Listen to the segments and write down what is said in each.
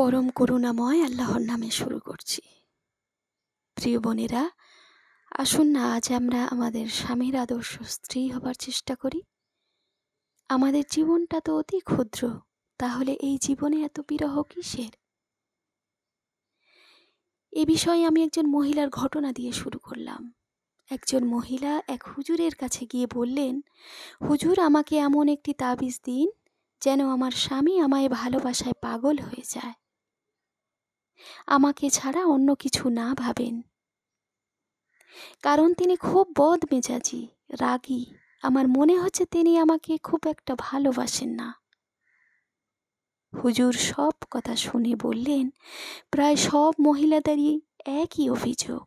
পরম করুণাময় আল্লাহর নামে শুরু করছি। প্রিয় বোনেরা, আসুন না আজ আমরা আমাদের স্বামীর আদর্শ স্ত্রী হবার চেষ্টা করি। আমাদের জীবনটা তো অতি ক্ষুদ্র, তাহলে এই জীবনে এত বিরহ কিসের? এ বিষয়ে আমি একজন মহিলার ঘটনা দিয়ে শুরু করলাম। একজন মহিলা এক হুজুরের কাছে গিয়ে বললেন, হুজুর, আমাকে এমন একটি তাবিজ দিন যেন আমার স্বামী আমায় ভালোবাসায় পাগল হয়ে যায়, আমাকে ছাড়া অন্য কিছু না ভাবেন, কারণ তিনি খুব বদমেজাজি, রাগী। আমার মনে হচ্ছে তিনি আমাকে খুব একটা ভালোবাসেন না। হুজুর সব কথা শুনে বললেন, প্রায় সব মহিলাদেরই একই অভিযোগ,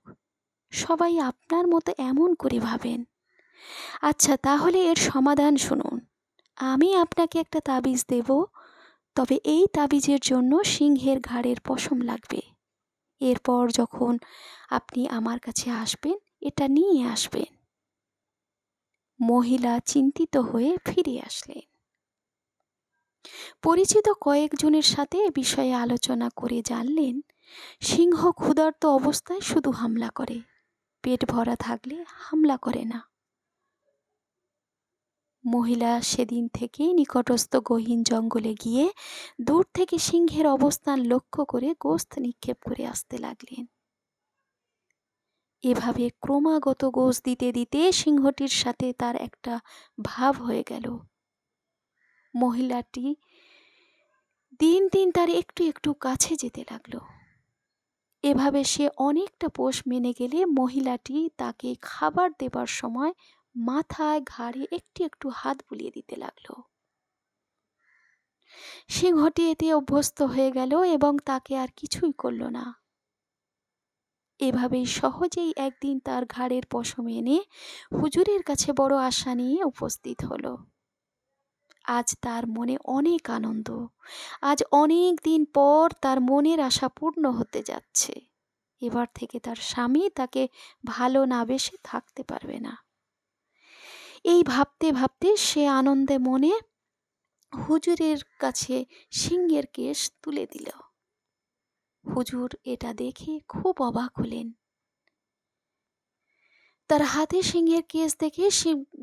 সবাই আপনার মতো এমন করে ভাবেন। আচ্ছা, তাহলে এর সমাধান শুনুন। আমি আপনাকে একটা তাবিজ দেব, তবে এই তাবিজের জন্য সিংহের ঘাড়ের পশম লাগবে। এরপর যখন আপনি আমার কাছে আসবেন, এটা নিয়ে আসবেন। মহিলা চিন্তিত হয়ে ফিরে আসলেন। পরিচিত কয়েকজনের সাথে এ বিষয়ে আলোচনা করে জানলেন, সিংহ ক্ষুধার্ত অবস্থায় শুধু হামলা করে, পেট ভরা থাকলে হামলা করে না। মহিলা সেদিন থেকেই নিকটস্থ গহীন জঙ্গলে গিয়ে দূর থেকে সিংহের অবস্থান লক্ষ্য করে গোশত নিক্ষেপ করে আসতে লাগলেন। এভাবে ক্রমাগত গোশ দিতে দিতে সিংহটির সাথে তার একটা ভাব হয়ে গেল। মহিলাটি দিন দিন তার একটু একটু কাছে যেতে লাগলো। এভাবে সে অনেকটা পোষ মেনে গেলে মহিলাটি তাকে খাবার দেবার সময় মাথায় ঘাড়ে একটু একটু হাত বুলিয়ে দিতে লাগলো। সিংহটি এতে অভ্যস্ত হয়ে গেল এবং তাকে আর কিছুই করল না। এভাবেই সহজেই একদিন তার ঘাড়ের পশম এনে হুজুরের কাছে বড় আশা নিয়ে উপস্থিত হলো। আজ তার মনে অনেক আনন্দ। আজ অনেক দিন পর তার মনের আশা পূর্ণ হতে যাচ্ছে। এবার থেকে তার স্বামী তাকে ভালো না বেসে থাকতে পারবে না। এই ভাবতে ভাবতে সে আনন্দে মনে হুজুরের কাছে সিংহের কেশ তুলে দিল। হুজুর এটা দেখে খুব অবাক হলেন। তার হাতে সিংহের কেশ দেখে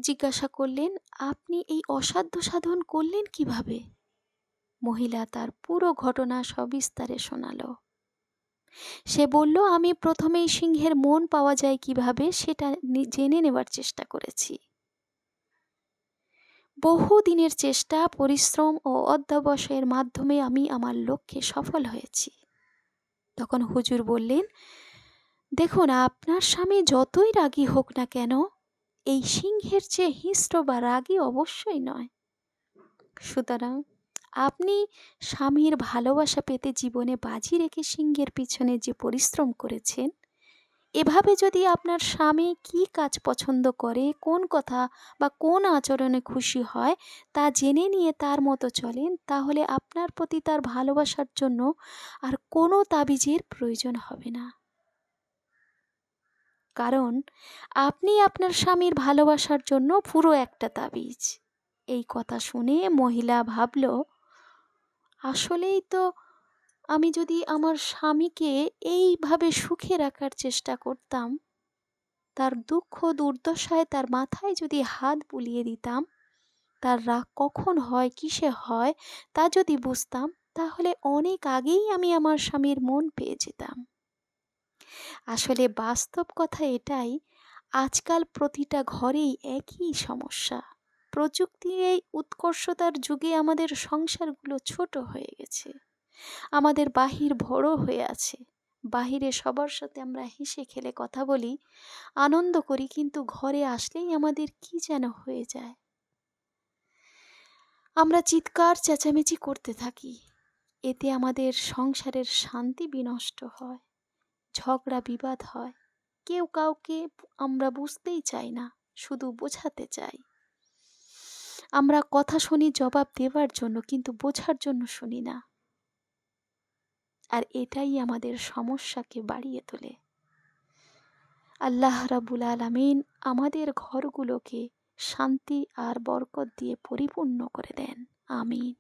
জিজ্ঞাসা করলেন, আপনি এই অসাধ্য সাধন করলেন কিভাবে? মহিলা তার পুরো ঘটনা সবিস্তারে শোনালো। সে বলল, আমি প্রথমেই সিংহের মন পাওয়া যায় কিভাবে সেটা জেনে নেবার চেষ্টা করেছি। বহু দিনের চেষ্টা, পরিশ্রম ও অধ্যবসায়ের মাধ্যমে আমি আমার লক্ষ্যে সফল হয়েছি। তখন হুজুর বললেন, দেখুন, আপনার স্বামী যতই রাগী হোক না কেন, এই সিংহের চেয়ে হিংস্র বা রাগী অবশ্যই নয়। সুতরাং আপনি স্বামীর ভালোবাসা পেতে জীবনে বাজি রেখে সিংহের পিছনে যে পরিশ্রম করেছেন, এভাবে যদি আপনার স্বামী কি কাজ পছন্দ করে, কোন কথা বা কোন আচরণে খুশি হয় তা জেনে নিয়ে তার মতো চলেন, তাহলে আপনার প্রতি তার ভালোবাসার জন্য আর কোনো তাবিজের প্রয়োজন হবে না। কারণ আপনি আপনার স্বামীর ভালোবাসার জন্য পুরো একটা তাবিজ। এই কথা শুনে মহিলা ভাবল, আসলেই তো আমি যদি আমার স্বামীকে এইভাবে সুখে রাখার চেষ্টা করতাম, তার দুঃখ দুর্দশায় তার মাথায় যদি হাত বুলিয়ে দিতাম, তার রাগ কখন হয়, কিসে হয় তা যদি বুঝতাম, তাহলে অনেক আগেই আমি আমার স্বামীর মন পেয়ে যেতাম। আসলে বাস্তব কথা এটাই, আজকাল প্রতিটা ঘরেই একই সমস্যা। প্রযুক্তির এই উৎকর্ষতার যুগে আমাদের সংসারগুলো ছোট হয়ে গেছে, আমাদের বাহির বড় হয়ে আছে। বাহিরে সবার সাথে আমরা হেসে খেলে কথা বলি, আনন্দ করি, কিন্তু ঘরে আসলেই আমাদের কি যেন হয়ে যায়। আমরা চিৎকার চেঁচামেচি করতে থাকি। এতে আমাদের সংসারের শান্তি বিনষ্ট হয়, ঝগড়া বিবাদ হয়। কেউ কাউকে আমরা বুঝতেই চাই না, শুধু বোঝাতে চাই। আমরা কথা শুনি জবাব দেবার জন্য, কিন্তু বোঝার জন্য শুনি না। আর এটাই আমাদের সমস্যাকে বাড়িয়ে তোলে। আল্লাহ রাব্বুল আলামিন আমাদের ঘরগুলোকে শান্তি আর বরকত দিয়ে পরিপূর্ণ করে দেন। আমিন।